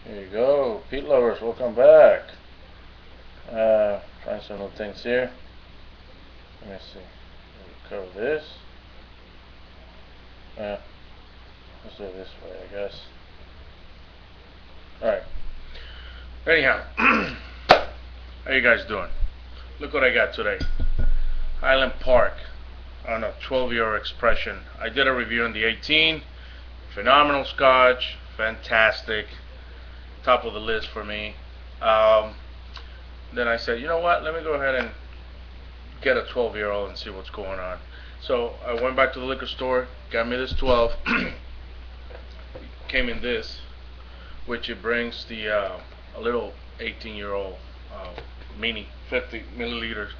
Here you go, Pete lovers, welcome back. Trying some new things here. Let me see. Cover this. Let's do it this way, I guess. Alright. Anyhow, how you guys doing? Look what I got today. Highland Park on a 12-year expression. I did a review on the 18. Phenomenal scotch. Fantastic. Top of the list for me. Then I said, you know what? Let me go ahead and get a 12-year-old and see what's going on. So I went back to the liquor store, got me this 12. Came in this, which it brings the a little 18-year-old mini 50 milliliters.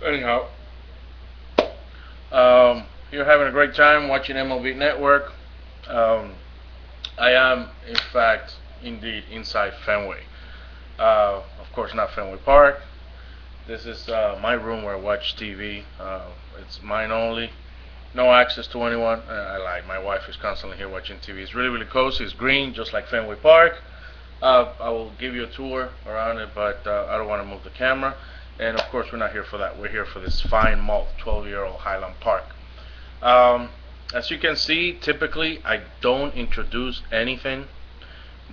Anyhow, you're having a great time watching MLB Network. I am, in fact, indeed inside Fenway. Of course, not Fenway Park. This is my room where I watch TV. It's mine only. No access to anyone. I lied. My wife is constantly here watching TV. It's really, really cozy. It's green, just like Fenway Park. I will give you a tour around it, but I don't want to move the camera. And of course, we're not here for that. We're here for this fine malt, 12-year-old Highland Park. As you can see, typically I don't introduce anything.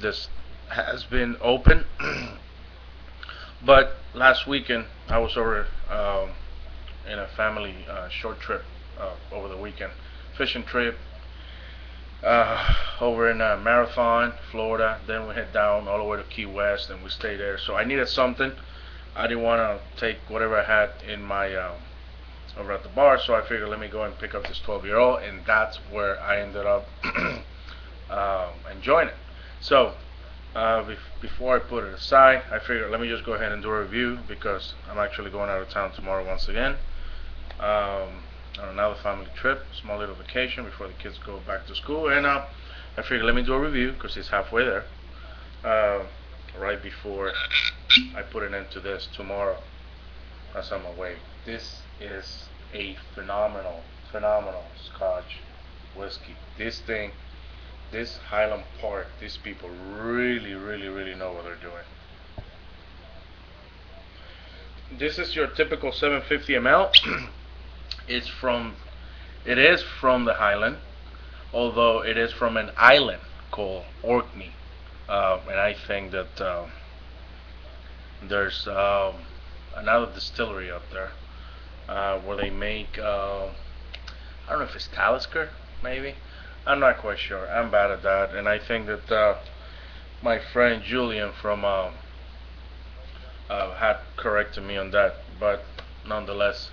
This has been open. But last weekend I was over in a family short trip over the weekend, fishing trip over in Marathon, Florida. Then we head down all the way to Key West, and we stayed there. So I needed something. I didn't want to take whatever I had in my over at the bar, so I figured let me go and pick up this 12-year-old, and that's where I ended up enjoying it. So before I put it aside, I figured let me just go ahead and do a review because I'm actually going out of town tomorrow once again on another family trip, small little vacation before the kids go back to school, and I figured let me do a review because it's halfway there, right before I put an end to this tomorrow as I'm away. This is a phenomenal, phenomenal Scotch whiskey. This Highland Park, these people really, really, really know what they're doing. This is your typical 750 ml. It's from, it is from the Highland, although it is from an island called Orkney, and I think that there's another distillery up there where they make I don't know if it's Talisker, maybe. I'm not quite sure. I'm bad at that, and I think that my friend Julian from had corrected me on that. But nonetheless,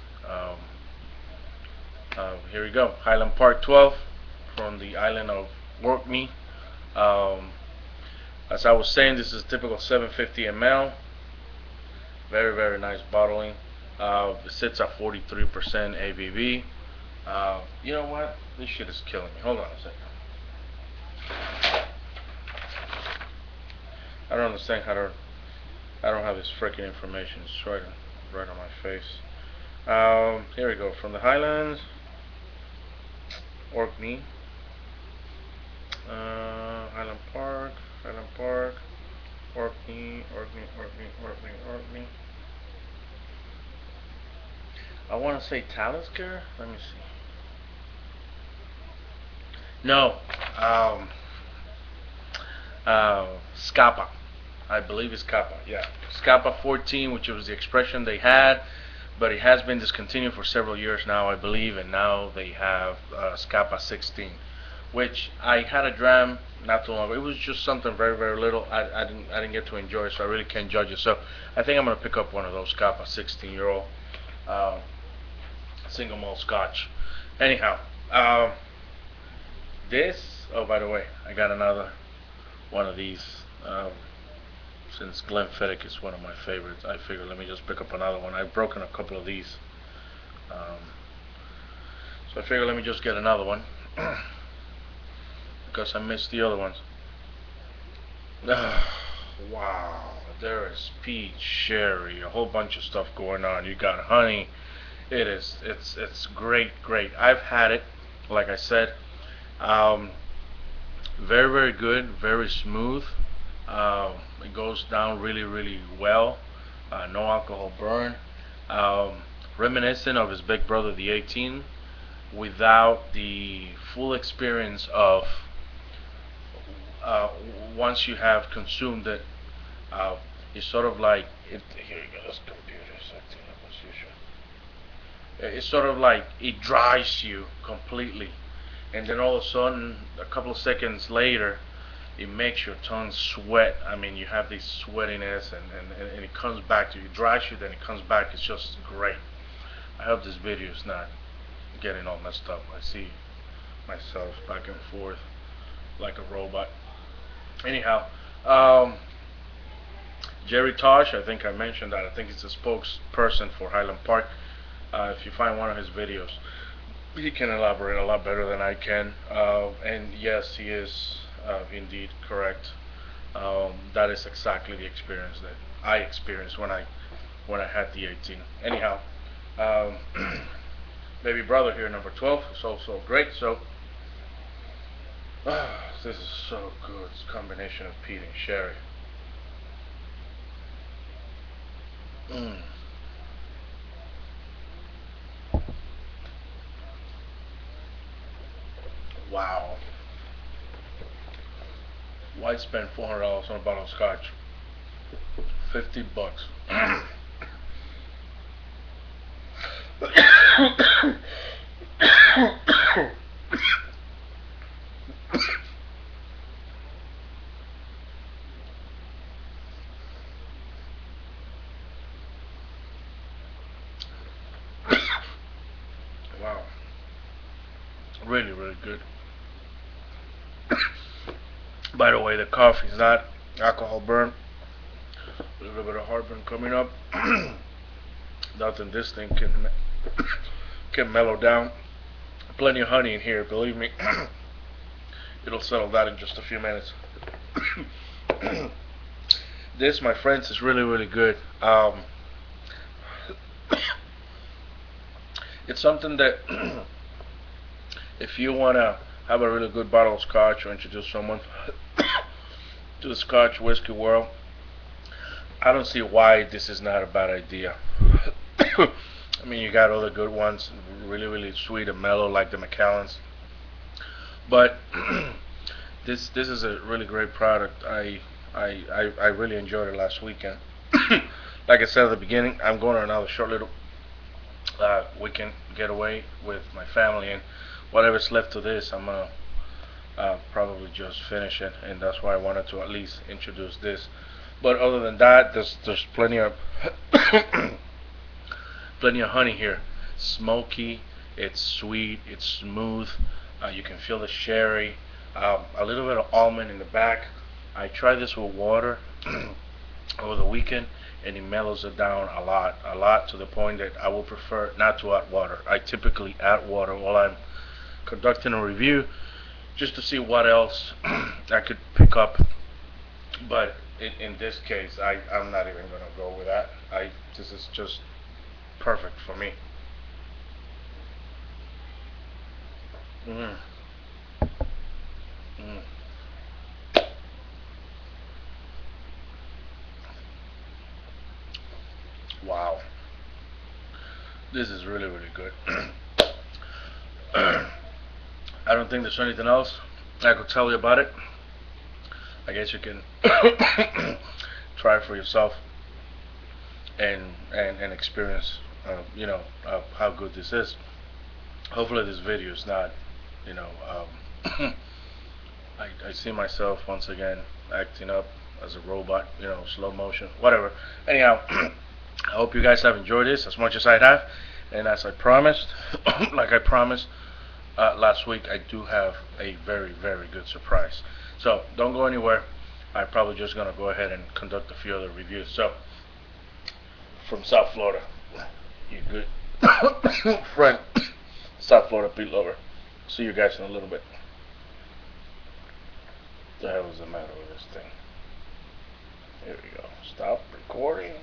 here we go. Highland Park 12 from the island of Orkney. Um, as I was saying, this is typical 750 ml. Very, very nice bottling. It sits at 43% ABV. You know what? This shit is killing me. Hold on a second. I don't understand how to. I don't have this freaking information. It's right on my face. Here we go. From the Highlands, Orkney, Highland Park, Orkney. I want to say Talisker. Let me see. No, Scapa. I believe it's Scapa. Yeah, Scapa 14, which was the expression they had, but it has been discontinued for several years now, I believe, and now they have Scapa 16, which I had a dram not too long ago. It was just something very, very little. I didn't get to enjoy it, so I really can't judge it. So I think I'm gonna pick up one of those Scapa 16-year-old single malt Scotch. Anyhow, this. Oh, by the way, I got another one of these. Since Glenfiddich is one of my favorites, I figured let me just pick up another one. I've broken a couple of these, um, so I figured let me just get another one because I missed the other ones. Wow, there is peach, sherry, a whole bunch of stuff going on. You got honey. It's great, great. I've had it, like I said. Um, Very, very good, very smooth. It goes down really, really well. No alcohol burn. Um, Reminiscent of his big brother, the 18, without the full experience of uh, once you have consumed it. Uh, it's sort of like here you go. Let's computer acting up as usual. It's sort of like it dries you completely, and then all of a sudden, a couple of seconds later, it makes your tongue sweat. I mean, you have this sweatiness, and it comes back to you. It dries you, then it comes back. It's just great. I hope this video is not getting all messed up. I see myself back and forth like a robot. Anyhow, Jerry Tosh, I think I mentioned that. I think he's a spokesperson for Highland Park. If you find one of his videos, he can elaborate a lot better than I can. And yes, he is indeed correct. That is exactly the experience that I experienced when I had the 18. Anyhow, um, baby brother here, number 12, is also great. So this is so good. It's a combination of peat and sherry. Mm. Wow. Why spend $400 on a bottle of scotch? $50. Wow. Really, really good. By the way, the coffee is not alcohol burn. A little bit of heartburn coming up. Nothing this thing can mellow down. Plenty of honey in here, believe me. It'll settle that in just a few minutes. This, my friends, is really, really good. It's something that if you want to have a really good bottle of scotch or introduce someone to the scotch whiskey world, I don't see why this is not a bad idea. I mean, you got all the good ones, really, really sweet and mellow, like the Macallans. But this is a really great product. I really enjoyed it last weekend. Like I said at the beginning, I'm going on another short little weekend getaway with my family, and whatever's left of this, I'm gonna probably just finish it, and that's why I wanted to at least introduce this. But other than that, there's plenty of plenty of honey here. Smoky, it's sweet, it's smooth. You can feel the sherry, a little bit of almond in the back. I tried this with water over the weekend, and it mellows it down a lot to the point that I will prefer not to add water. I typically add water while I'm conducting a review, just to see what else I could pick up. But in this case, I'm not even gonna go with that. This is just perfect for me. Mm. Mm. Wow, this is really, really good. I don't think there's anything else I could tell you about it. I guess you can try it for yourself and experience, how good this is. Hopefully, this video is not, you know, I see myself once again acting up as a robot, slow motion, whatever. Anyhow, I hope you guys have enjoyed this as much as I have. And as I promised, like I promised last week, I do have a very, very good surprise. So don't go anywhere. I'm probably just going to go ahead and conduct a few other reviews. So, from South Florida, you good friend, South Florida Pete Lover. See you guys in a little bit. What the hell is the matter with this thing? Here we go. Stop recording.